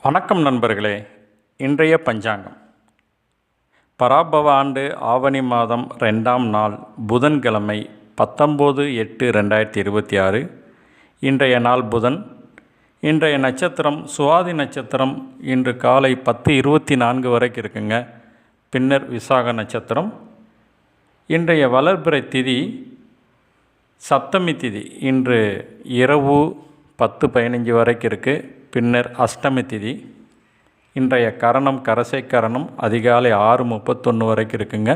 வணக்கம் நண்பர்களே. இன்றைய பஞ்சாங்கம் பராபவ ஆண்டு ஆவணி மாதம் 2ஆம் நாள் புதன்கிழமை 19/8/2026. இன்றைய நாள் புதன். இன்றைய நட்சத்திரம் சுவாதி நட்சத்திரம். இன்று காலை 10:24 வரைக்கும் இருக்குங்க. பின்னர் விசாக நட்சத்திரம். இன்றைய வளர்பிறை திதி சப்தமி திதி. இன்று இரவு 10:15 வரைக்கும் இருக்குது. பின்னர் அஷ்டமி திதி. இன்றைய கரணம் கரசை கரணம். அதிகாலை 6:31 வரைக்கும் இருக்குங்க.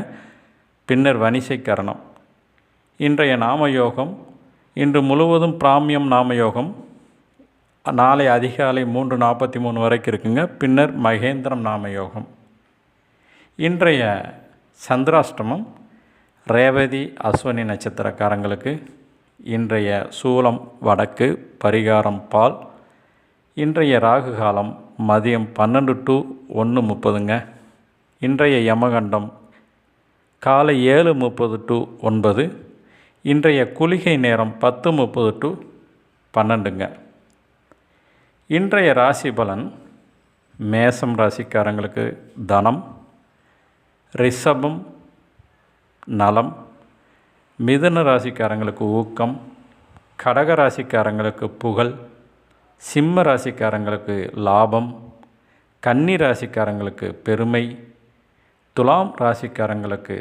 பின்னர் வணிசை கரணம். இன்றைய நாமயோகம் இன்று முழுவதும் பிராமியம் நாமயோகம். நாளை அதிகாலை 3:43 வரைக்கும் இருக்குங்க. பின்னர் மகேந்திரம் நாமயோகம். இன்றைய சந்திராஷ்டமம் ரேவதி அஸ்வினி நட்சத்திரக்காரங்களுக்கு. இன்றைய சூலம் வடக்கு, பரிகாரம் பால். இன்றைய ராகு காலம் மதியம் 12 to 1:30ங்க. இன்றைய யமகண்டம் காலை 7:30 to 9. இன்றைய குளிகை நேரம் 10:30 to 12ங்க. இன்றைய ராசி பலன் மேசம் ராசிக்காரங்களுக்கு தனம், ரிஷபம் நலம், மிதுன ராசிக்காரங்களுக்கு ஊக்கம், கடக ராசிக்காரங்களுக்கு புகழ், சிம்ம ராசிக்காரங்களுக்கு லாபம், கன்னி ராசிக்காரங்களுக்கு பெருமை, துலாம் ராசிக்காரங்களுக்கு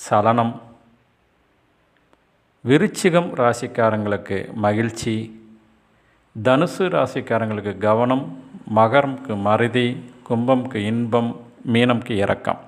சலனம், விருச்சிகம் ராசிக்காரங்களுக்கு மகிழ்ச்சி, தனுசு ராசிக்காரங்களுக்கு கவனம், மகரம்க்கு மறதி, கும்பம்க்கு இன்பம், மீனம்க்கு இரக்கம்.